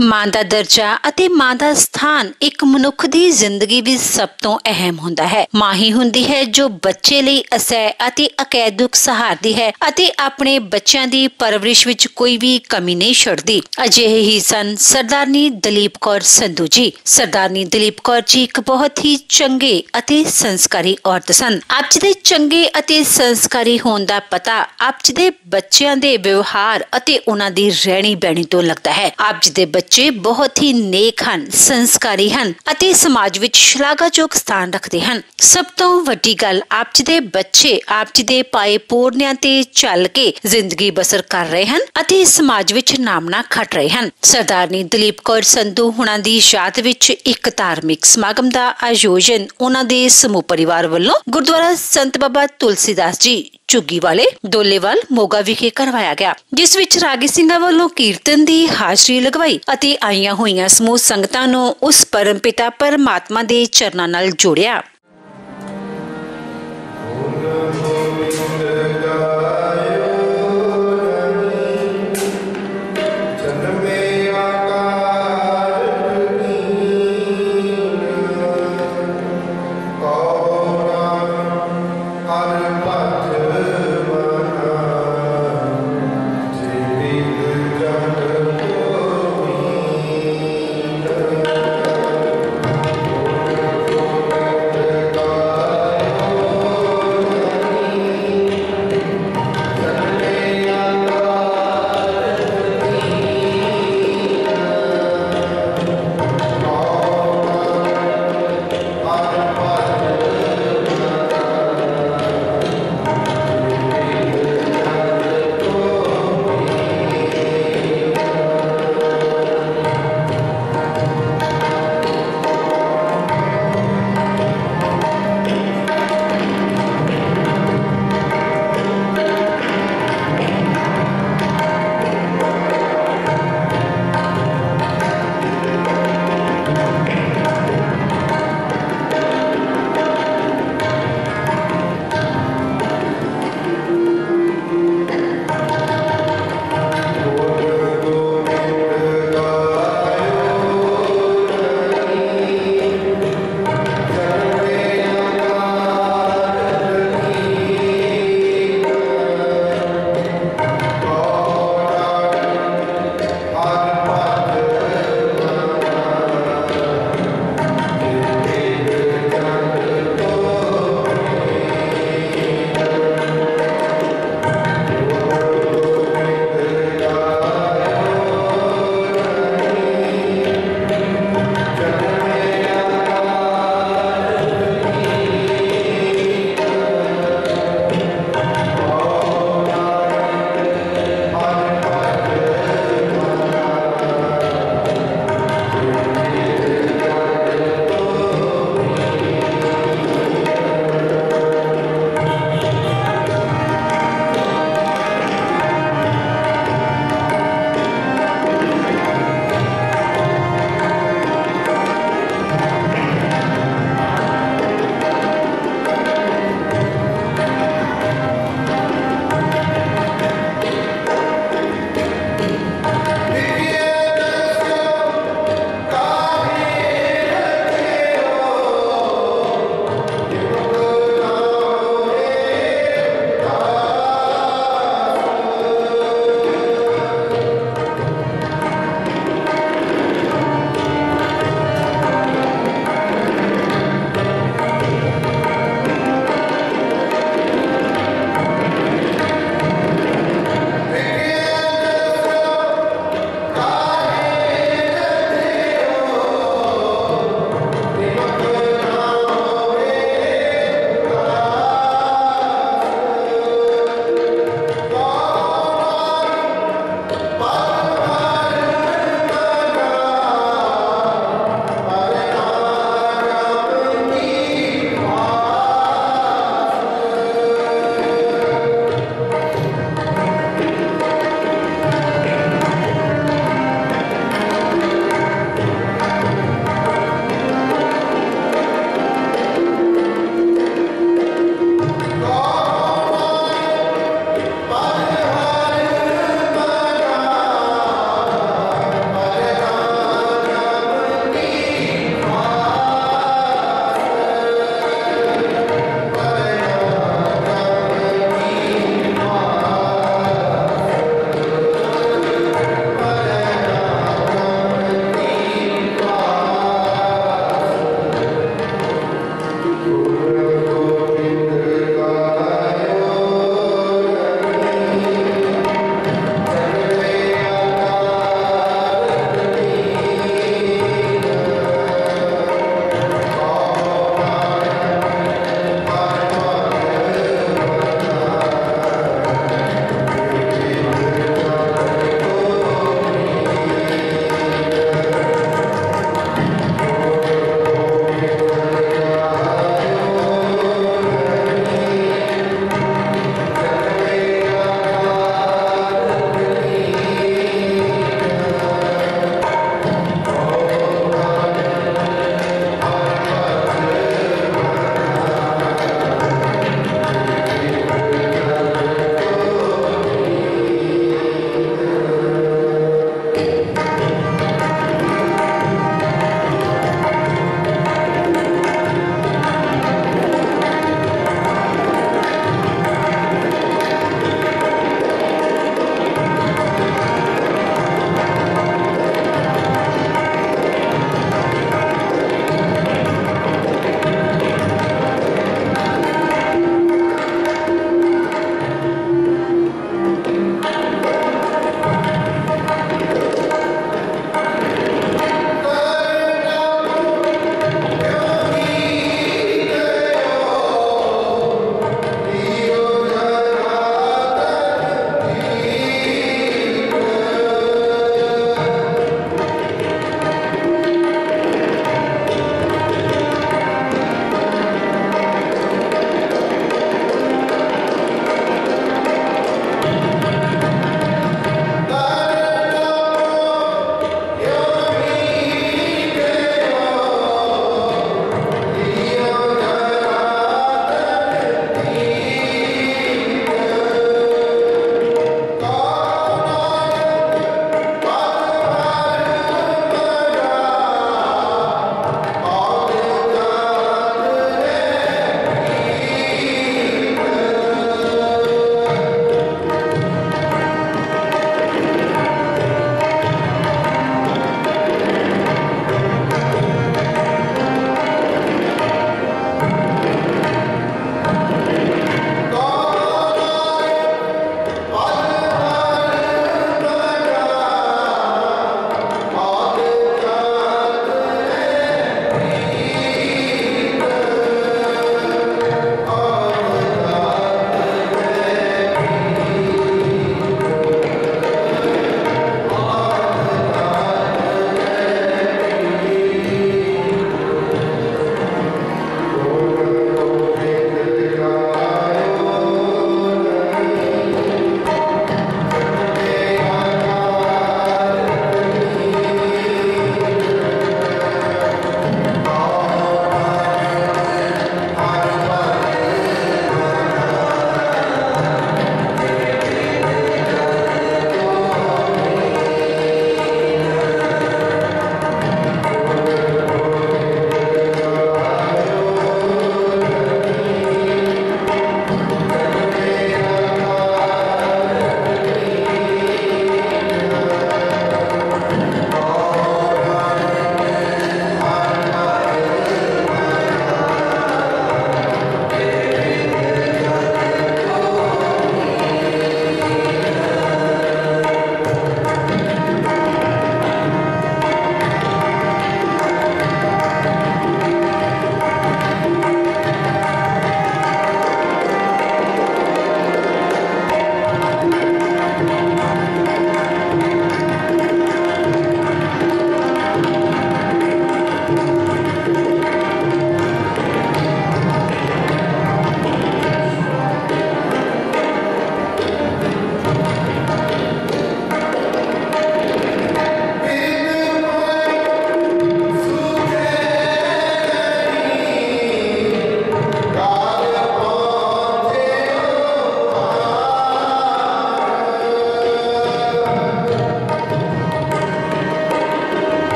मां दा दर्जा ਅਤੇ ਮਾਂ ਦਾ ਸਥਾਨ ਇੱਕ ਮਨੁੱਖ ਦੀ ਜ਼ਿੰਦਗੀ ਵਿੱਚ ਸਭ ਤੋਂ ਅਹਿਮ ਹੁੰਦਾ ਹੈ। ਮਾਂ ਹੀ ਹੁੰਦੀ ਹੈ ਜੋ ਬੱਚੇ ਲਈ ਅਸਹਿ ਅਤੇ ਅਕੈਦੁਕ ਸਹਾਰਦੀ ਹੈ ਅਤੇ ਆਪਣੇ ਬੱਚਿਆਂ ਦੀ ਪਰਵਰਿਸ਼ ਵਿੱਚ ਕੋਈ ਵੀ ਕਮੀ ਨਹੀਂ ਛੱਡਦੀ। ਅਜਿਹੇ ਹੀ ਸਨ ਸਰਦਾਰਨੀ ਦਲੀਪ ਕੌਰ ਸੰਧੂ ਜੀ। ਸਰਦਾਰਨੀ ਦਲੀਪ ਕੌਰ ਜੀ ਇੱਕ ਬਹੁਤ ਹੀ ਚੰਗੇ ਅਤੇ ਸੰਸਕਾਰੀ ਔਰਤ ਸਨ। ਆਪ ਜੀ ਦੇ ਚੰਗੇ ਅਤੇ ਸੰਸਕਾਰੀ ਹੋਣ ਦਾ ਪਤਾ ਆਪ ਜੀ ਦੇ ਬੱਚਿਆਂ ਦੇ ਵਿਵਹਾਰ ਅਤੇ ਉਹਨਾਂ ਦੀ ਰਹਿਣੀ ਬਹਿਣੀ ਤੋਂ ਲੱਗਦਾ ਹੈ। ਆਪ ਜੀ ਦੇ ਬੱਚੇ ਬਹੁਤ ਹੀ ਨੇਕ ਹਨ, ਸੰਸਕਾਰੀ ਹਨ ਅਤੇ ਸਮਾਜ ਵਿੱਚ ਸ਼ਲਾਘਾਯੋਗ ਸਥਾਨ ਰੱਖਦੇ ਹਨ। ਸਭ ਤੋਂ ਵੱਡੀ ਗੱਲ, ਆਪ ਜੀ ਦੇ ਬੱਚੇ ਆਪ ਜੀ ਦੇ ਪਾਏ ਪੂਰਨਿਆਂ ਤੇ ਚੱਲ ਕੇ ਜ਼ਿੰਦਗੀ ਬਸਰ ਕਰ ਰਹੇ ਹਨ ਅਤੇ ਸਮਾਜ ਵਿੱਚ ਨਾਮਣਾ ਖੱਟ ਰਹੇ ਹਨ। ਸਰਦਾਰਨੀ ਦਲੀਪ ਕੌਰ ਸੰਧੂ ਹੁਣਾਂ ਦੀ ਯਾਦ ਵਿੱਚ ਇੱਕ ਧਾਰਮਿਕ ਸਮਾਗਮ ਦਾ ਆਯੋਜਨ ਉਹਨਾਂ ਦੇ ਸਮੂਹ ਪਰਿਵਾਰ ਵੱਲੋਂ ਗੁਰਦੁਆਰਾ ਸੰਤ ਬਾਬਾ ਤੁਲਸੀਦਾਸ ਜੀ ਝੁੱਗੀ ਵਾਲੇ ਦੋਲੇਵਾਲ ਮੋਗਾ ਵਿਖੇ ਕਰਵਾਇਆ ਗਿਆ, ਜਿਸ ਵਿੱਚ ਰਾਗੀ ਸਿੰਘਾਂ ਵੱਲੋਂ ਕੀਰਤਨ ਦੀ ਹਾਜ਼ਰੀ ਲਗਵਾਈ ਅਤੇ ਆਈਆਂ ਹੋਈਆਂ ਸਮੂਹ ਸੰਗਤਾਂ ਨੂੰ ਉਸ ਪਰਮ ਪਿਤਾ ਪਰਮਾਤਮਾ ਦੇ ਚਰਨਾਂ ਨਾਲ ਜੋੜਿਆ।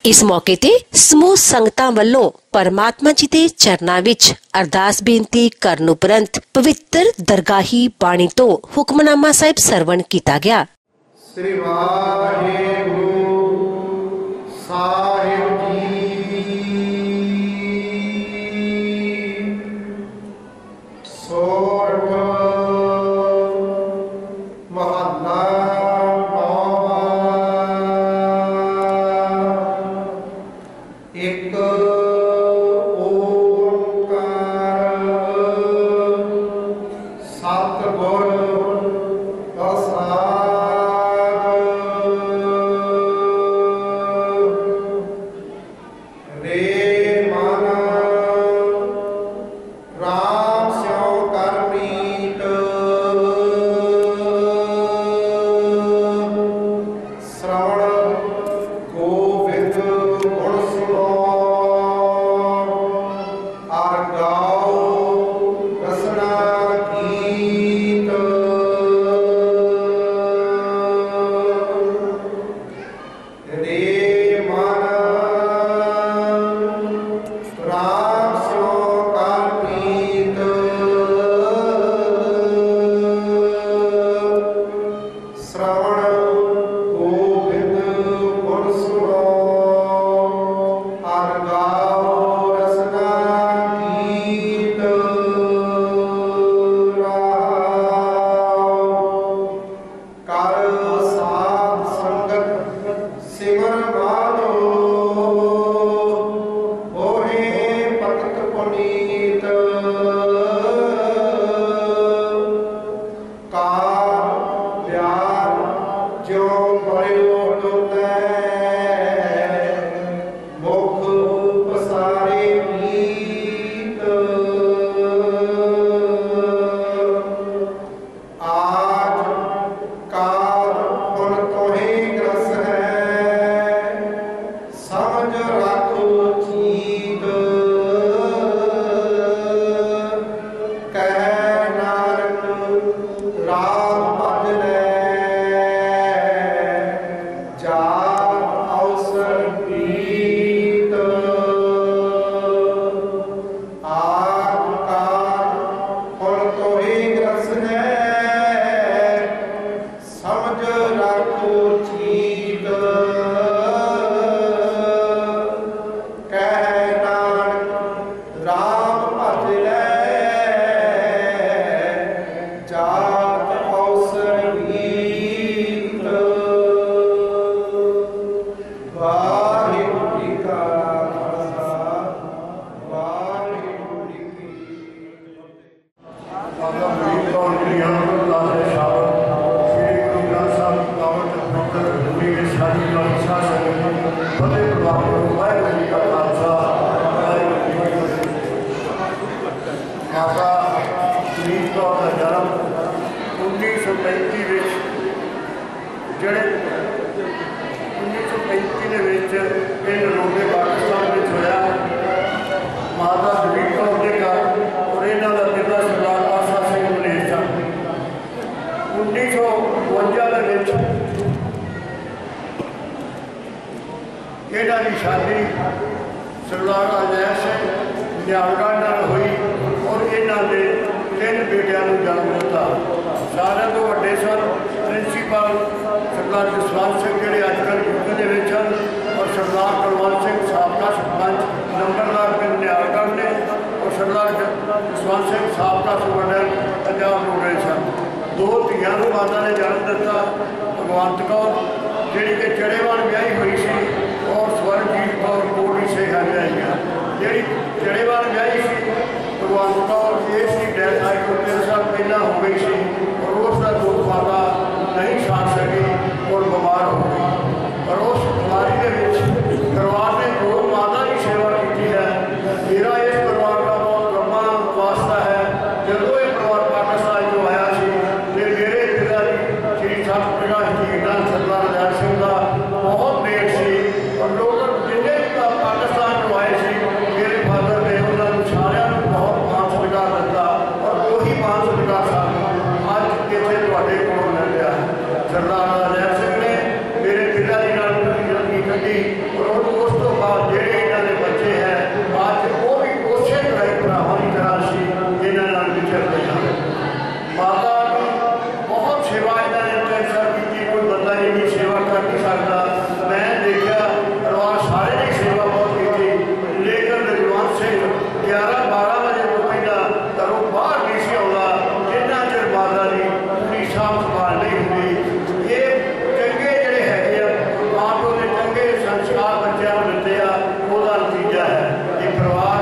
इस मौके ते समूह संगतां वल्लों परमात्मा जी दे चरनां विच अरदास बेनती करन उपरंत पवित्र दरगाही बाणी तो हुक्मनामा साहिब सरवण कीता गया। श्री वाहिगुरु साहिब जी सोरठ महला एक ओंकार सतगुर राम भज लै जात अवसर मीत वाहिगुरू जी का खालसा वाहिगुरू जी की माता गरीब कौर जी अमरदास ਦੇ ਸ਼ਬਦ ਸ੍ਰੀ ਗੁਰੂ ਗ੍ਰੰਥ ਸਾਹਿਬ ਦੀ ਪਾਵਨ ਪਵਿੱਤਰ ਭੂਮੀ ਵਿੱਚ ਸਾਡੀ ਲਾਲਸਾ ਸੰਗਤ ਫਤਿਹ ਪ੍ਰਵਾਨ ਵਾਹਿਗੁਰੂ ਜੀ ਕਾ ਖਾਲਸਾ ਵਾਹਿਗੁਰੂ ਜੀ ਕੀ ਫਤਿਹ। ਮਾਤਾ ਗਰੀਬ ਕੌਰ ਦਾ ਜਨਮ 1935 ਵਿੱਚ ਜਿਹੜੇ 1935 ਦੇ ਵਿੱਚ ਪਿੰਡ ਰੋਡੇ ਪਾਕਿਸਤਾਨ ਵਿੱਚ ਹੋਇਆ। ਮਾਤਾ ਗਰੀਬ ਕੌਰ ਦੇ ਘਰ ਔਰ ਇਹਨਾਂ ਦਾ ਪਿਤਾ ਸਰਦਾਰ ਆਸਾ ਸਿੰਘ ਮਲੇਰ ਸਨ। 1952 ਦੇ ਵਿੱਚ ਇਹਨਾਂ ਦੀ ਸ਼ਾਦੀ ਸਰਦਾਰ ਅਜੈ ਸਿੰਘ ਨਿਹਾਲਗੜ੍ਹ ਨਾਲ ਹੋਈ ਔਰ ਇਹਨਾਂ ਦੇ 3 ਬੇਟਿਆਂ ਨੂੰ ਜਨਮ ਦਿੱਤਾ। ਸਾਰਿਆਂ ਤੋਂ ਵੱਡੇ ਸਨ ਪ੍ਰਿੰਸੀਪਲ ਸਰਦਾਰ ਜਸਵੰਤ ਸਿੰਘ ਜਿਹੜੇ ਅੱਜ ਕੱਲ੍ਹ ਯੂਕੇ ਦੇ ਵਿੱਚ ਹਨ ਔਰ ਸਰਦਾਰ ਕੁਲਵੰਤ ਸਿੰਘ ਸਾਬਕਾ ਸਰਪੰਚ ਨੰਬਰਦਾਰ ਪਿੰਡ ਨਿਹਾਲਗੜ੍ਹ ਨੇ ਔਰ ਸਰਦਾਰ ਜਸਵੰਤ ਸਿੰਘ ਸਾਬਕਾ ਸੁਪਰਡੈਂਟ ਪੰਜਾਬ ਰੋਡੇ ਸਨ। 2 ਧੀਆਂ ਨੂੰ ਮਾਤਾ ਨੇ ਜਨਮ ਦਿੱਤਾ। ਭਗਵੰਤ ਕੌਰ ਜਿਹੜੀ ਕਿ ਚੜੇਵਾਲ ਵਿਆਹੀ ਹੋਈ ਸੀ ਔਰ ਸਵਰਨਜੀਤ ਕੌਰ ਕੋਟੀ ਸੇਖਾ ਵਿਆਹੀਆਂ। ਜਿਹੜੀ ਚੜੇਵਾਲ ਵਿਆਹੀ ਸੀ ਭਗਵੰਤ ਕੌਰ ਇਹ ਸੀ ਡੈਥ ਆਈ ਤੋਂ 3 ਸਾਲ ਪਹਿਲਾਂ ਹੋ ਗਈ ਸੀ ਔਰ ਉਸ ਦਾ ਦੁੱਖ ਮਾਤਾ ਨਹੀਂ ਸਾਂਭ ਸਕੀ ਔਰ ਬਿਮਾਰ ਹੋ ਗਈ। ਪਰ ਉਸ ਬਿਮਾਰੀ ਦੇ ਵਿੱਚ ਪਰਿਵਾਰ ਨੇ ਜੋ ਮਾਤਾ ਦੀ ਸੇਵਾ ਕੀਤੀ ਹੈ। ਮੇਰਾ ਇਸ ਪਰਿਵਾਰ ਦਾ ਬਹੁਤ ਲੰਮਾ ਵਾਸਤਾ ਹੈ। ਜਦੋਂ ਇਹ ਪਰਿਵਾਰ ਪਾਕਿਸਤਾਨ ਤੋਂ ਆਇਆ ਸੀ ਤੇ ਮੇਰੇ ਪਿਤਾ ਜੀ ਸ਼੍ਰੀ ਸਤ ਪ੍ਰਕਾਸ਼ ਜੀ ਦਾ ਸਰਦਾਰ ਅਜੈ ਸਿੰਘ ਦਾ ਬਹੁਤ ਮੇਲ ਸੀ ਔਰ ਲੋਕ ਜਿੰਨੇ ਵੀ ਪਾਕਿਸਤਾਨ ਤੋਂ ਆਏ ਸੀ ਮੇਰੇ ਫਾਦਰ ਨੇ ਉਹਨਾਂ ਨੂੰ ਸਾਰਿਆਂ ਨੂੰ ਬਹੁਤ ਮਾਣ ਸਤਿਕਾਰ ਦਿੱਤਾ ਔਰ ਉਹੀ ਮਾਣ ਸਤਿਕਾਰ ਸਾਨੂੰ ਅੱਜ ਇੱਥੇ ਤੁਹਾਡੇ ਕੋਲ ਮਿਲ ਰਿਹਾ ਹੈ। ਸਰਦਾਰ ਅਜੈ ਸਿੰਘ ਨੇ ਮੇਰੇ ਪਿਤਾ ਜੀ ਨਾਲ ਜ਼ਿੰਦਗੀ ਕੱਢੀ ਔਰ ਉਸ ਤੋਂ ਬਾਅਦ ਜਿਹੜੇ ਇਹਨਾਂ ਦੇ ਬੱਚੇ ਹੈ ਅੱਜ ਉਹ ਵੀ ਉਸੇ ਤਰ੍ਹਾਂ ਹੀ ਭਰਾਵਾਂ ਦੀ ਤਰ੍ਹਾਂ ਸੀ ਇਹਨਾਂ ਨਾਲ ਵਿਚਰਦੇ ਹਨ। ਮਾਤਾ ਦੀ ਬਹੁਤ ਸੇਵਾ ਇਹਨਾਂ ਨੇ ਤੈਸਰ ਕੀਤੀ। ਕੋਈ ਬੰਦਾ ਇਹਦੀ ਸੇਵਾ ਕਰ ਨਹੀਂ ਸਕਦਾ। ਮੈਂ ਦੇਖਿਆ ਪਰਿਵਾਰ ਸਾਰੇ ਨੇ ਸੇਵਾ ਬਹੁਤ ਕੀਤੀ ਲੇਕਿਨ ਰਜਵੰਤ ਸਿੰਘ 11-12 ਵਜੇ ਤੋਂ ਪਹਿਲਾਂ ਘਰੋਂ ਬਾਹਰ ਨਹੀਂ ਸੀ ਆਉਂਦਾ ਜਿੰਨਾ ਚਿਰ ਮਾਤਾ ਦੀ ਪੂਰੀ ਸਾਂਭ ਸੰਭਾਲ ਨਹੀਂ ਹੁੰਦੀ। ਇਹ ਚੰਗੇ ਜਿਹੜੇ ਹੈਗੇ ਆ ਮਾਂ ਪਿਓ ਦੇ ਚੰਗੇ ਸੰਸਕਾਰ ਬੱਚਿਆਂ ਨੂੰ ਦਿੰਦੇ ਆ ਉਹਦਾ ਨਤੀਜਾ ਹੈ। ਇਹ ਪਰਿਵਾਰ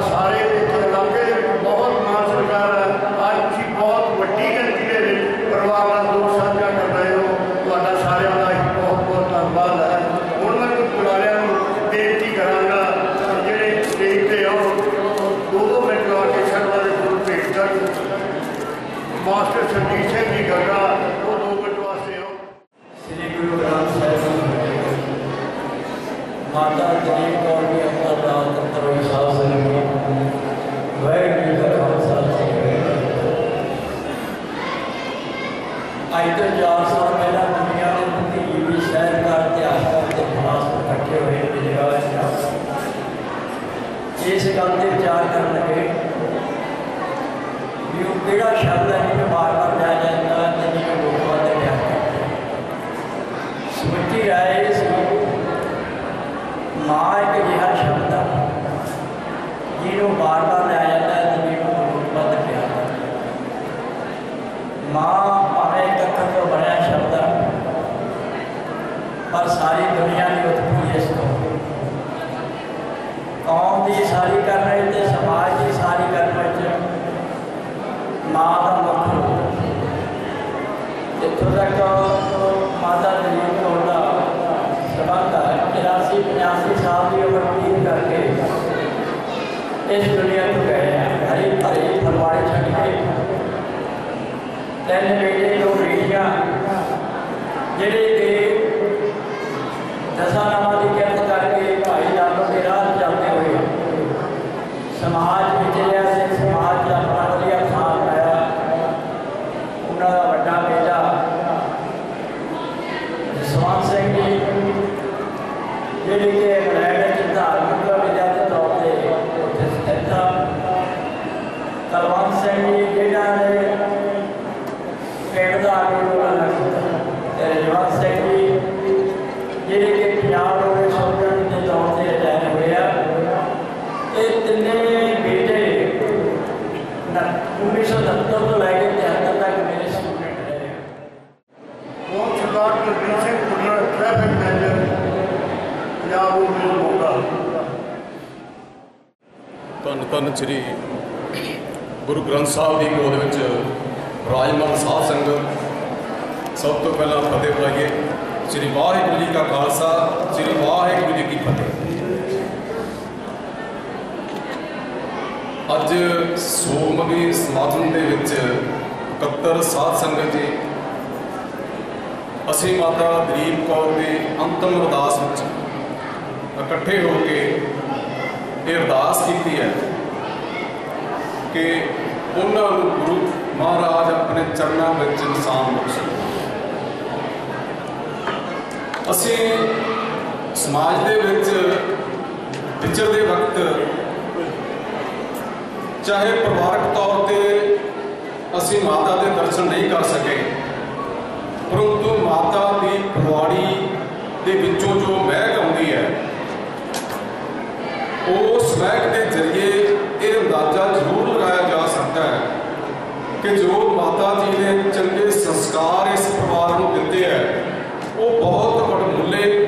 ਸਾਰੇ ਇੱਥੇ ਇਲਾਕੇ ਦੇ ਵਿੱਚ ਬਹੁਤ ਮਾਣ ਸਤਿਕਾਰ ਹੈ। ਅੱਜ ਤੁਸੀਂ ਬਹੁਤ ਵੱਡੀ ਗਿਣਤੀ ਦੇ ਵਿੱਚ ਪਰਿਵਾਰ ਦਾ ਦੁੱਖ ਸਾਂਝਾ ਕਰ ਰਹੇ ਹੋ। ਤੁਹਾਡਾ ਸਾਰਿਆਂ ਦਾ ਹੀ ਬਹੁਤ ਬਹੁਤ ਧੰਨਵਾਦ ਹੈ। ਹੁਣ ਮੈਂ ਕੁਝ ਬੁਲਾਰਿਆਂ ਨੂੰ ਬੇਨਤੀ ਕਰਾਂਗਾ ਜਿਹੜੇ ਸਟੇਜ 'ਤੇ ਆਓ 2-2 ਮਿੰਟ ਲਾ ਕੇ ਸ਼ਰਧਾ ਦੇ ਫੁੱਲ ਭੇਟ ਕਰਨ। ਮਾਸਟਰ ਸਰਜੀਤ ਸਿੰਘ ਜੀ ਗੱਗਾ ਉਹ 2 ਮਿੰਟ ਵਾਸਤੇ ਆਓ। श्री गुरु ग्रंथ साहिब माता गरीब कौर की अवतार तरवी साहब से वाहिगुरू जी का खालसा अज तो 4 साल पहला दुनिया के भतीजी भी शहर का इतिहास करते खास इकट्ठे हुए जगह इस गल से विचार कर लगे भी वो किहड़ा शब्द है जिन्हें बार बार लिया जाता है जिन्हें लोगों ने लिया सोची राय माँ एक अजिहा शब्द है जिन्हों बार बार लिया जाता है जिन्हें बहुत प्यार माँ भावें एक अखर तो बनया शब्द है पर सारी दुनिया की उत्पत्ति इस कौम की सारी करने ते समाज की सारी करने माँ का मुख्य इतों तक माता गरीब कौर का संबंध है 83-85 साल की उम्र पूरी करके इस दुनिया को गए हैं। हरी भरी फुलवाड़ी छड़ के 3 बेटे 2 बेटियां जेडे कि 10 नामां की किरत करके भाई लालो के राह चलते हुए समाज में चलिया से समाज का अपना वधिया स्थान पाया। उन्होंने बड़ा बेटा जसवंत सिंह जी जिहड़े कि इंग्लैंड धार्मिक विद्या के तौर पर उत्थे स्थित था। कुलवंत सिंह जी जिन्होंने पिंड का आंदोलन रजवंत सिंह जी जिहड़े कि पंजाब रोडवेज सोलजर के तौर पर रिटायर हुए। ये 3 1970 ਤੋਂ ਲੈ ਕੇ 73 तक मेरे स्टूडेंट रहे। ਉਹ ਸਰਦਾਰ ਕੁਲਦੀਪ ਸਿੰਘ ਕੁੱਲਰ ਟ੍ਰੈਫਿਕ ਮੈਨੇਜਰ ਪੰਜਾਬ ਨੂੰ ਮੋਗਾ। ਧੰਨ ਧੰਨ ਸ੍ਰੀ ਗੁਰੂ ਗ੍ਰੰਥ ਸਾਹਿਬ ਦੀ ਗੋਦ ਵਿੱਚ ਰਾਜਮਾਨ ਸਾਧ ਸੰਗਤ, ਸਭ ਤੋਂ ਪਹਿਲਾਂ ਫਤਿਹ ਬੁਲਾਈਏ। ਸ੍ਰੀ ਵਾਹਿਗੁਰੂ ਜੀ ਕਾ ਖਾਲਸਾ, ਸ੍ਰੀ ਵਾਹਿਗੁਰੂ ਜੀ ਕੀ ਫਤਿਹ। ਅੱਜ ਸੋਮਵੀ ਸਮਾਗਮ ਦੇ ਵਿੱਚ 71 ਸਾਧ ਸੰਗਤ ਜੀ ਅਸੀਂ ਮਾਤਾ ਦਲੀਪ ਕੌਰ ਦੇ ਅੰਤਮ ਅਰਦਾਸ ਵਿੱਚ ਇਕੱਠੇ ਹੋ ਕੇ ਇਹ ਅਰਦਾਸ ਕੀਤੀ ਹੈ ਕਿ ਉਹਨਾਂ ਨੂੰ ਗੁਰੂ ਮਹਾਰਾਜ ਆਪਣੇ ਚਰਨਾਂ ਵਿੱਚ ਇਨਸਾਨ ਬਖਸ਼ੇ। ਅਸੀਂ ਸਮਾਜ ਦੇ ਵਿੱਚ ਵਿਚਰਦੇ ਵਕਤ ਚਾਹੇ ਪਰਿਵਾਰਕ ਤੌਰ ਤੇ ਅਸੀਂ ਮਾਤਾ ਦੇ ਦਰਸ਼ਨ ਨਹੀਂ ਕਰ ਸਕੇ, ਪਰੰਤੂ ਮਾਤਾ ਦੀ ਪਰਵਾੜੀ ਦੇ ਵਿੱਚੋਂ ਜੋ ਮਹਿਕ ਆਉਂਦੀ ਹੈ, ਉਸ ਮਹਿਕ ਦੇ ਜ਼ਰੀਏ ਇਹ ਅੰਦਾਜ਼ਾ ਜ਼ਰੂਰ ਲਗਾਇਆ ਜਾ ਸਕਦਾ ਹੈ ਕਿ ਜੋ ਮਾਤਾ ਜੀ ਨੇ ਚੰਗੇ ਸੰਸਕਾਰ ਇਸ ਪਰਿਵਾਰ ਨੂੰ ਦਿੱਤੇ ਹੈ, ਉਹ ਬਹੁਤ ਵਡਮੁੱਲੇ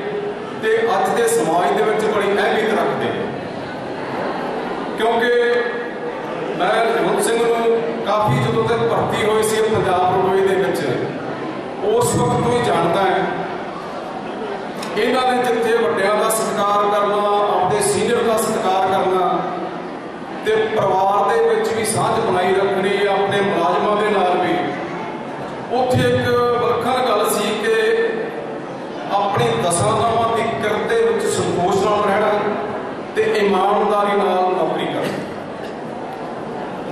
ਤੇ ਅੱਜ ਦੇ ਸਮਾਜ ਦੇ ਵਿੱਚ ਬੜੀ ਅਹਿਮੀਅਤ ਰੱਖਦੇ ਹਨ। ਕਿਉਂਕਿ ਮੈਂ ਹਰਮੰਦਰ ਸਿੰਘ ਨੂੰ ਕਾਫੀ ਜਦੋਂ ਤੱਕ ਭਰਤੀ ਹੋਈ ਸੀ ਪੰਜਾਬ ਰੋਡਵੇਜ਼ ਦੇ ਵਿੱਚ, ਉਸ ਵਕਤ ਤੋਂ ਹੀ ਜਾਣਦਾ ਹੈ। ਇਹਨਾਂ ਨੇ ਜਿੱਥੇ ਵੱਡਿਆਂ ਦਾ ਸਤਿਕਾਰ ਕਰਨਾ, ਆਪਣੇ ਸੀਨੀਅਰ ਦਾ ਸਤਿਕਾਰ ਕਰਨਾ ਤੇ ਪਰਿਵਾਰ ਦੇ ਵਿੱਚ ਵੀ ਸਾਂਝ ਬਣਾਈ ਰੱਖਣੀ, ਆਪਣੇ ਮੁਲਾਜ਼ਮਾਂ ਦੇ ਨਾਲ ਵੀ, ਉੱਥੇ ਇੱਕ ਵਿਲੱਖਣ ਗੱਲ ਸੀ ਕਿ ਆਪਣੀ ਦਸਾਂ ਦੀ ਕਿਰਤ ਦੇ ਵਿੱਚ ਸੰਤੋਸ਼ ਨਾਲ ਰਹਿਣਾ ਤੇ ਇਮਾਨਦਾਰੀ ਨਾਲ ਨੌਕਰੀ ਕਰਨੀ।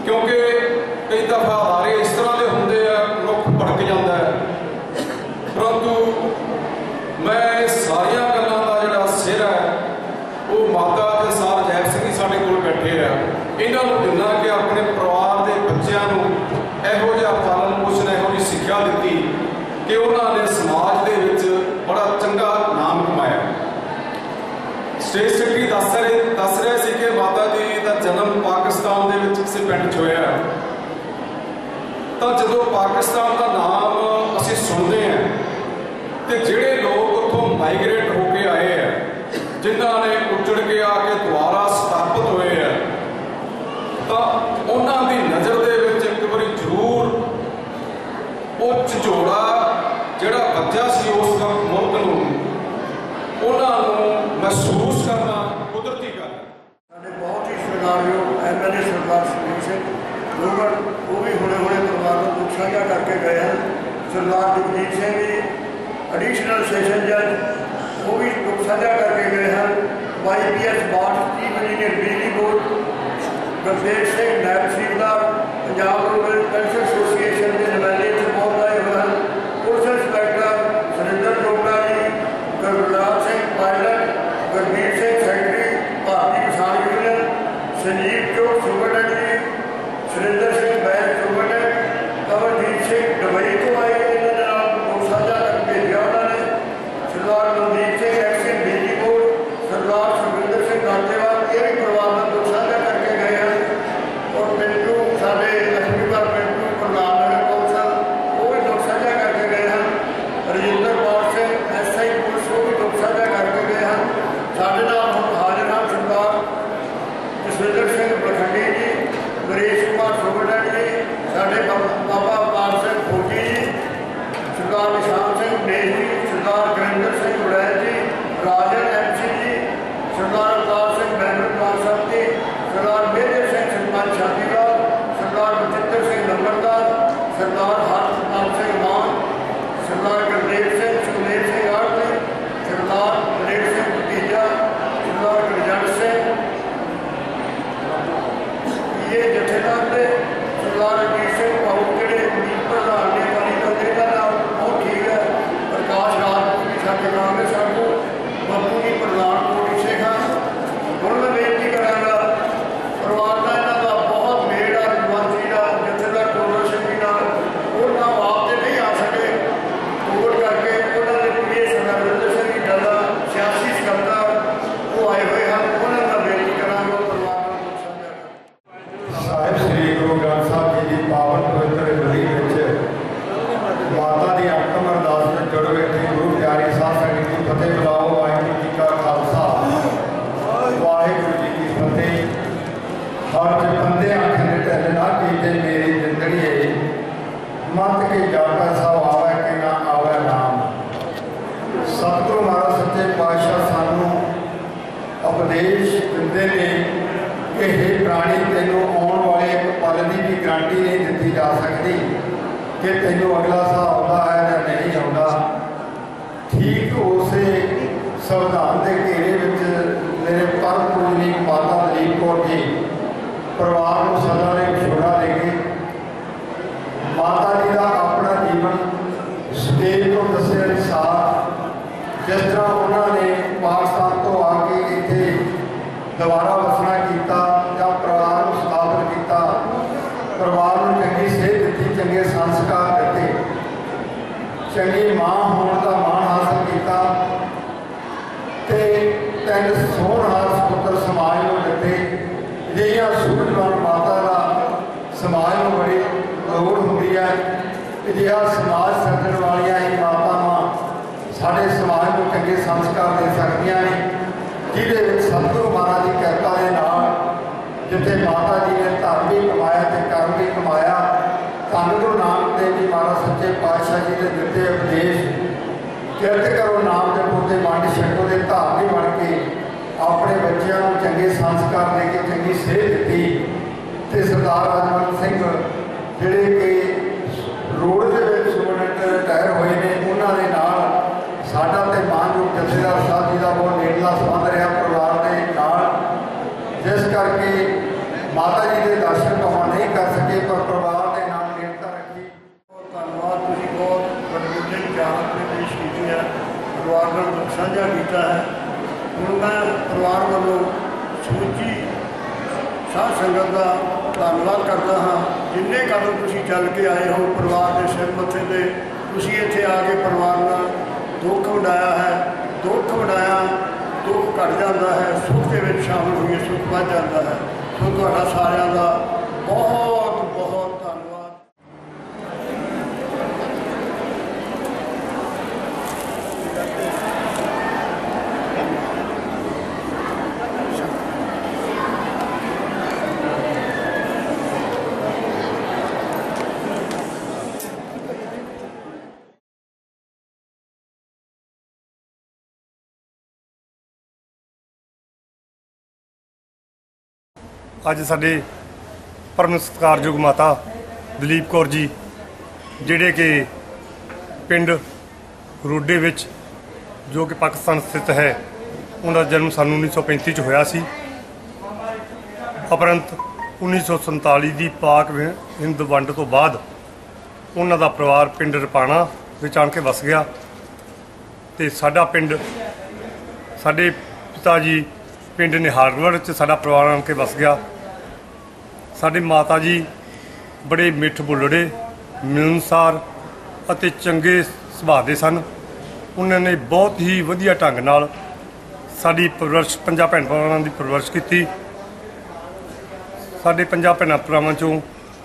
ਕਿਉਂਕਿ ਕਈ ਦਫਾ ਅਦਾਰੇ ਇਸ ਤਰ੍ਹਾਂ ਦੇ ਹੁੰਦੇ ਆ, ਮਨੁੱਖ ਭੜਕ ਜਾਂਦਾ ਹੈ, ਪਰੰਤੂ ਮੈਂ ਸਾਰੀਆਂ ਗੱਲਾਂ ਦਾ ਜਿਹੜਾ ਸਿਰ ਹੈ ਉਹ ਮਾਤਾ ਤੇ ਸਾਰ ਜੈਬ ਸਿੰਘ ਸਾਡੇ ਕੋਲ ਬੈਠੇ ਆ, ਇਹਨਾਂ ਨੂੰ ਦਿੰਦਾ ਕਿ ਆਪਣੇ ਪਰਿਵਾਰ ਦੇ ਬੱਚਿਆਂ ਨੂੰ ਇਹੋ ਜਿਹਾ ਪਾਲਣ ਪੋਸ਼ਣ, ਇਹੋ ਜਿਹੀ ਸਿੱਖਿਆ ਦਿੱਤੀ ਕਿ ਉਹਨਾਂ ਨੇ ਸਮਾਜ ਦੇ ਵਿੱਚ ਬੜਾ ਚੰਗਾ ਨਾਮ ਕਮਾਇਆ। ਸਟੇਟ ਸੈਕਟਰੀ ਦੱਸ ਰਹੇ ਸੀ ਕਿ ਮਾਤਾ ਜੀ ਦਾ ਜਨਮ ਪਾਕਿਸਤਾਨ ਦੇ ਵਿੱਚ ਕਿਸੇ ਪਿੰਡ 'ਚ ਹੋਇਆ, ਤਾਂ ਜਦੋਂ ਪਾਕਿਸਤਾਨ ਦਾ ਨਾਮ ਅਸੀਂ ਸੁਣਦੇ ਹਾਂ ਤੇ ਜਿਹੜੇ ਲੋਕ ਉੱਥੋਂ ਮਾਈਗ੍ਰੇਟ ਹੋ ਕੇ ਆਏ ਆ, ਜਿਨ੍ਹਾਂ ਨੇ ਉੱਜੜ ਕੇ ਆ ਕੇ ਦੁਬਾਰਾ ਸਥਾਪਿਤ ਹੋਏ ਆ, ਤਾਂ ਉਹਨਾਂ ਦੀ ਨਜ਼ਰ ਦੇ ਵਿੱਚ ਇੱਕ ਵਾਰੀ ਜ਼ਰੂਰ ਉਹ ਝਿਜੋੜਾ ਜਿਹੜਾ ਵੱਜਿਆ ਸੀ ਉਸ ਮੁਲਕ ਨੂੰ, ਉਹਨਾਂ ਨੂੰ ਮਹਿਸੂਸ ਕਰਨਾ ਕੁਦਰਤੀ ਗੱਲ ਹੈ। ਸਾਡੇ ਬਹੁਤ ਹੀ ਸਤਿਕਾਰਯੋਗ ਐਮਐਲਏ ਸਰਦਾਰ ਸੁਖਬੀਰ ਸਿੰਘ ਲੋਗੜ, ਉਹ ਵੀ ਹੁਣੇ ਪਰਿਵਾਰ ਨੂੰ ਦੁੱਖ ਸਾਂਝਾ ਕਰਕੇ ਗਏ ਹਨ। ਸਰਦਾਰ ਜਗਜੀਤ ਸਿੰਘ ਜੀ ਐਡੀਸ਼ਨਲ ਸੈਸ਼ਨ ਜੱਜ, ਉਹ ਵੀ ਦੁੱਖ ਸਾਂਝਾ ਕਰਕੇ ਗਏ ਹਨ। YPS ਬਾਠ ਚੀਫ ਇੰਜੀਨੀਅਰ ਬਿਜਲੀ ਬੋਰਡ, ਗੁਰਦੇਵ ਸਿੰਘ ਨਾਇਬ ਤਹਿਸੀਲਦਾਰ, ਪੰਜਾਬ ਰੂਰਲ ਪੈਨਸ਼ਨ ਐਸੋਸੀਏਸ਼ਨ ਦੇ ਨੁਮਾਇੰਦੇ ਇੱਥੇ ਬਹੁਤ ਆਏ ਹੋਏ ਹਨ। ਪੁਲਿਸ ਇੰਸਪੈਕਟਰ ਸੁਰਿੰਦਰ ਡੋਗਰਾ ਜੀ, ਗੁਰਲਾਲ ਸਿੰਘ ਪਾਇਲਟ, ਗੁਰਮੀਤ ਸਿੰਘ ਸੈਕਟਰੀ ਭਾਰਤੀ ਕਿਸਾਨ ਯੂਨੀਅਨ, ਸੰਜੀਵ ਚੋਕ ਸੁਪਰਡੈਂਟ ਜੀ, ਸੁਰਿੰਦਰ ਸਿੰਘ ਬੈਲ ਸੁਪਰਡੈਂਟ, ਕਵਰਜੀਤ ਸਿੰਘ ਦੁਬਈ ਤੋਂ ਆਏ, ਇਹਨਾਂ ਦੇ ਨਾਲ ਦੁੱਖ ਸਾਂਝਾ ਕਰਕੇ ਭੇਜਿਆ ਉਹਨਾਂ ਨੇ। ਸਰਦਾਰ ਮਨਦੀਪ ਸਿੰਘ ਐਕਸ਼ਨ ਬਿਜਲੀ ਬੋਰਡ, ਸਰਦਾਰ ਸੁਖਵਿੰਦਰ ਸਿੰਘ ਗਾਂਧੀਵਾਲ, ਇਹ ਵੀ ਪਰਿਵਾਰ ਦਾ ਦੁੱਖ ਸਾਂਝਾ ਕਰਕੇ ਗਏ ਹਨ। ਔਰ ਪਿੰਟੂ ਸਾਡੇ ਐਸਪੀਆਰ ਪਿੰਟੂ ਪ੍ਰਧਾਨ ਨਗਰ ਕੌਂਸਲ, ਉਹ ਵੀ ਦੁੱਖ ਸਾਂਝਾ ਕਰਕੇ ਗਏ ਹਨ। ਰਜਿੰਦਰ ਕੌਰ ਸਿੰਘ SI ਪੁਲਿਸ, ਉਹ ਵੀ ਦੁੱਖ ਸਾਂਝਾ ਕਰਕੇ ਗਏ ਹਨ। ਸਾਡੇ ਨਾਲ ਹੁਣ ਹਾਜ਼ਰ ਹਨ ਸਰਦਾਰ ਜਸਵਿੰਦਰ ਸਿੰਘ ਬਖੰਡੀ ਜੀ, ਨਰੇਸ਼ ਕੁਮਾਰ ਸੁਪਰਡੈਂਟ ਜੀ, ਸਾਡੇ ਬਾਬਾ ਪਾਲ ਸਿੰਘ ਫੌਜੀ ਜੀ, ਸਰਦਾਰ ਨਿਸ਼ਾਨ ਸਿੰਘ ਮੇਜ ਜੀ, ਸਰਦਾਰ ਗੁਰਿੰਦਰ ਸਿੰਘ ਵੜੈਲ ਜੀ, ਰਾਜਨ MC ਜੀ, ਸਰਦਾਰ ਅਵਤਾਰ ਸਿੰਘ ਮੈਂਬਰ ਸਾਹਿਬ ਜੀ, ਸਰਦਾਰ ਮੇਜਰ ਸਿੰਘ ਸਰਪੰਚ ਸ਼ਾਦੀਵਾਲ, ਸਰਦਾਰ ਬਚਿੱਤਰ ਸਿੰਘ ਨੰਬਰਦਾਰ, ਸਰਦਾਰ ਹਰਪਾਲ ਸਿੰਘ ਮਾਨ, ਸਰਦਾਰ ਗੁਰਦੇਵ ਸਿੰਘ, ਸੁਖਦੇਵ ਸਿੰਘ ਆੜ੍ਹਤੀ, ਸਰਦਾਰ ਬਲੇਡ ਸਿੰਘ ਭਤੀਜਾ, ਸਰਦਾਰ ਗੁਰਜੰਟ ਸਿੰਘ, ਇਹ ਜਥੇਦਾਰ ਨੇ, ਸਰਦਾਰ ਅਜੀਤ ਸਿੰਘ ਭਾਊ, ਜਿਹੜੇ ਮੀਤ ਪ੍ਰਧਾਨ ਨੇ ਅਕਾਲੀ ਦਲ ਦੇ, ਇਹਦਾ ਨਾਮ ਬਹੁਤ ਠੀਕ ਹੈ। ਪ੍ਰਕਾਸ਼ ਰਾਜ ਜੀ ਸਾਡੇ ਕਾਂਗਰਸ ਆਗੂ, ਬੱਬੂ ਜੀ ਪ੍ਰਧਾਨ ਕੋਟੀ ਸੇਖਾ। ਹੁਣ ਮੈਂ ਬੇਨਤੀ ਕਰਾਂਗਾ, ਪਰਿਵਾਰ ਦਾ ਇਹਨਾਂ ਦਾ ਬਹੁਤ ਮੇਲ ਆ, ਮੰਤਰੀ ਦਾ ਜਥੇਦਾਰ ਟੋਲਰ ਸਿੰਘ ਜੀ ਨਾਲ, ਉਹ पुछते हैं कि हे प्राणी तैनूं आने वाले एक पल की भी गारंटी नहीं दी जा सकती कि तैनूं अगला साह आता है या नहीं आता। ठीक उस संविधान के घेरे में मेरे परम पूजनीक माता दलीप कौर जी परिवार को सदा ने विछोड़ा दे के माता जी का अपना जीवन स्टेज को दस्या अनुसार जिस तरह उन्होंने पाकिस्तान तो आके इतने दोबारा वसना किया या परिवार को स्थापित किया, परिवार को चंगी सेहत दी, चंगे संस्कार दिते, चंगी मां होने का मान हासिल किया, तीन सोहणहार सुपुत्र समाज को दिते। जिहियां सूझवान माता का समाज में बड़ी लोड़ होती है। जिहा समाज सर्जन वालियां ही मातावां साडे समाज को चंगे संस्कार दे सकदियां ने, जिहदे विच सतगुरु महाराज की कृपा दे नाल जिथे माता जी ने धर्म भी कमाया तो कर्म भी कमाया। धन गुरु नानक देव जी महाराज सच्चे पातशाह जी के दिते उपदेश किरत करो नाम जपो ते वंड छको दे धारनी बन के अपने बच्चों को चंगे संस्कार दे के चंगी सेहत दी। तो सरदार राजवंत सिंह जिहड़े कि रोड के स्टूडेंट रिटायर हुए हैं, उन्होंने साडा ते मानयोग जथेदार साहब जी का बहुत नेड़ला संबंध रहा परिवार के नाल, जिस करके माता जी के दर्शन तो हम नहीं कर सके पर परिवार के नाम नेड़ता रखी। धन्यवाद, तुसीं बहुत बड़े विचार अपने पेश कीते हैं, परिवार नाल दुख साझा किया है। हुण मैं परिवार वालों समूची साध संगत का धन्यवाद करता हाँ। जिन्ने कदम तुसीं चल के आए हो परिवार के सिर मत्थे ते, तुसीं इत्थे आके परिवार नाल दुख वंडाया है। दुख वंडाया दुख घट जाता है, सुख के विच शामिल होइए सुख बढ़ जाता है। सो तुहाडा सारिਆਂ ਦਾ बहुत बहुत धन्यवाद। ਅੱਜ ਸਾਡੇ परम सत्कारयोग माता दलीप कौर जी ਜਿਹੜੇ कि पिंड रोडे विच जो कि पाकिस्तान स्थित है, उनका जन्म सन 1935 च होया सी। उपरंत 1947 की पाक हिंद वंड तो बाद उन्हों का परिवार पिंड रपाणा विच आण के वस गया। तो साडा पिंड साडे पिता जी पिंड निहालगढ़ च साडा परिवार आण के वस गया। साडे माता जी बड़े मिठ बुलड़े मिलनसार अते चंगे सुभाਅ दे सन। उन्होंने बहुत ही वधिया ढंग नाल साडी परवरिश पंजां भैण भरावां दी परवरिश कीती। साडे पंजां भैणां भरावां चों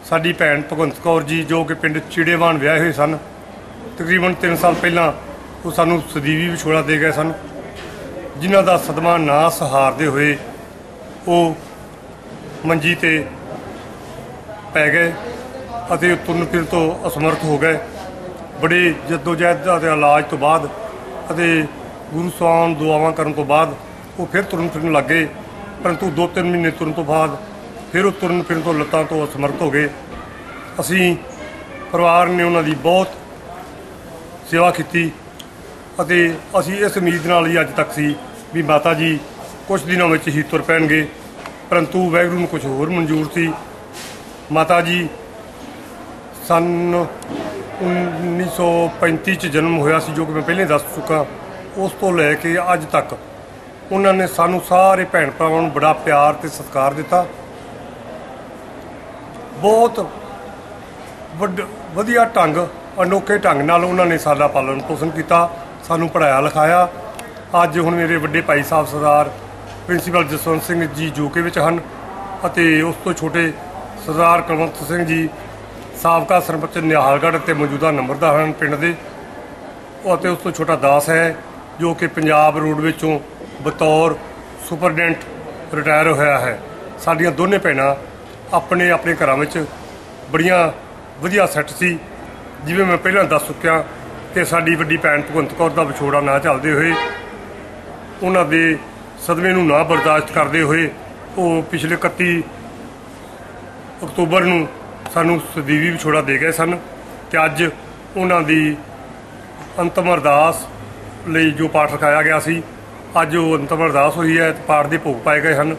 साडी भैण भगवंत कौर जी जो कि पिंड चीड़ेवान विआहे हुए सन, तकरीबन 3 साल पहलां वो सानूं सदीवी विछोड़ा दे गए सन, जिन्हां दा सदमा ना सहारदे होए वो मंजी ते पै गए अते तुरन फिर तो असमर्थ हो गए। बड़े जद्दोजहद के इलाज तो बाद अते गुरु स्वाम दुआवां करन तो बाद वो फिर तुरन फिरन लग गए, परंतु 2-3 महीने तुरन तो बाद फिर वो तुरन फिरन तो लत्तां तो असमर्थ हो गए। असी परिवार ने उन्होंने बहुत सेवा की अते असी इस उम्मीद नाल ही अज तक सी भी माता जी कुछ दिनों में ही तुर पैणगे, परंतु वाहिगुरू नूं कुछ होर मंजूर सी। माता जी सन 1935 च जन्म होया सी, जो कि मैं पहले दस चुका। उस तो लैके अज तक उन्होंने सानू सारे भैन भरावां नूं बड़ा प्यार ते सत्कार दिता। बहुत वधिया ढंग अनोखे ढंग नाल उन्होंने साडा पालन पोषण किया, सानू पढ़ाया लिखाया। अज हुण मेरे वड्डे भाई साहब सरदार प्रिंसीपल जसवंत सिंह जी यूके विच हन अते उस तो छोटे सरदार कुलवंत सिंह जी साबका सरपंच निहालगढ़ ते मौजूदा नंबरदार हैं पिंड दे, अते उस तो छोटा दास है जो कि पंजाब रोडवेज चों बतौर सुपरडेंट रिटायर होया है। साडियां दोने भैणां अपने अपने घरां विच बड़ियां वधिया सैट सी। जिवें मैं पहलां दस चुकिया कि साडी वड्डी भैण भगवंत कौर दा विछोड़ा ना चलदे होए, उन्हां दे सदमे नूं ना बर्दाश्त करदे होए ਉਹ ਪਿਛਲੇ 31 ਅਕਤੂਬਰ ਨੂੰ ਸਾਨੂੰ ਸਦੀਵੀ ਵਿਛੋੜਾ ਦੇ ਗਏ ਸਨ ਤੇ ਅੱਜ ਉਹਨਾਂ ਦੀ ਅੰਤਮ ਅਰਦਾਸ ਲਈ ਜੋ ਪਾਠ ਰਖਾਇਆ ਗਿਆ ਸੀ, ਅੱਜ ਉਹ ਅੰਤਮ ਅਰਦਾਸ ਹੋਈ ਹੈ ਤੇ ਪਾਠ ਦੇ ਭੋਗ ਪਾਏ ਗਏ ਹਨ,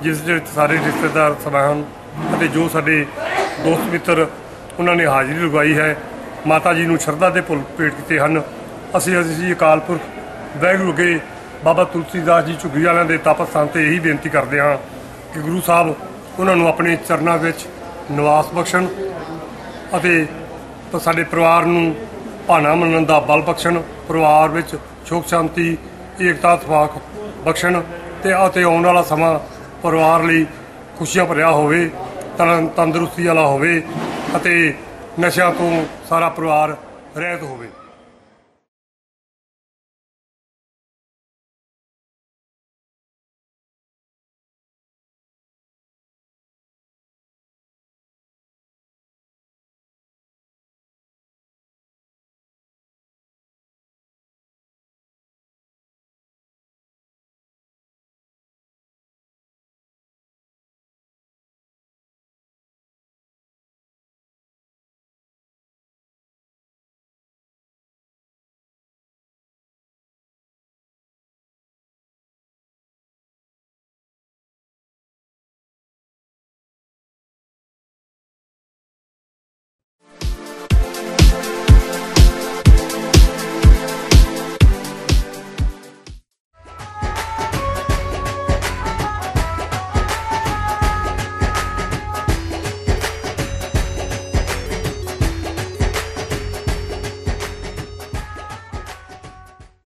ਜਿਸ ਵਿੱਚ ਸਾਰੇ ਰਿਸ਼ਤੇਦਾਰ ਸਮਾਨ ਅਤੇ ਜੋ ਸਾਡੇ ਦੋਸਤ ਮਿੱਤਰ ਉਹਨਾਂ ਨੇ ਹਾਜ਼ਰੀ ਲਗਵਾਈ ਹੈ। ਮਾਤਾ ਜੀ ਨੂੰ ਸ਼ਰਧਾ ਦੇ ਫੁੱਲ ਭੇਟ ਕੀਤੇ ਹਨ। ਅਸੀਂ ਅਕਾਲ ਪੁਰਖ ਵਾਹਿਗੁਰੂ ਅੱਗੇ ਬਾਬਾ ਤੁਲਸੀਦਾਸ ਜੀ ਝੁੱਗੀ ਵਾਲਿਆਂ ਦੇ ਤਪ ਸਥਾਨ 'ਤੇ ਇਹੀ ਬੇਨਤੀ ਕਰਦੇ ਹਾਂ ਕਿ ਗੁਰੂ ਸਾਹਿਬ ਉਹਨਾਂ ਨੂੰ ਆਪਣੇ ਚਰਨਾਂ ਵਿੱਚ ਨਿਵਾਸ ਬਖਸ਼ਣ ਅਤੇ ਸਾਡੇ ਪਰਿਵਾਰ ਨੂੰ ਭਾਣਾ ਮੰਨਣ ਦਾ ਬਲ ਬਖਸ਼ਣ, ਪਰਿਵਾਰ ਵਿੱਚ ਸੁੱਖ ਸ਼ਾਂਤੀ ਏਕਤਾ ਇਤਫਾਕ ਬਖਸ਼ਣ ਤੇ ਆਉਣ ਵਾਲਾ ਸਮਾਂ ਪਰਿਵਾਰ ਲਈ ਖੁਸ਼ੀਆਂ ਭਰਿਆ ਹੋਵੇ, ਤੰਦਰੁਸਤੀ ਵਾਲਾ ਹੋਵੇ ਅਤੇ ਨਸ਼ਿਆਂ ਤੋਂ ਸਾਰਾ ਪਰਿਵਾਰ ਰਹਿਤ ਹੋਵੇ।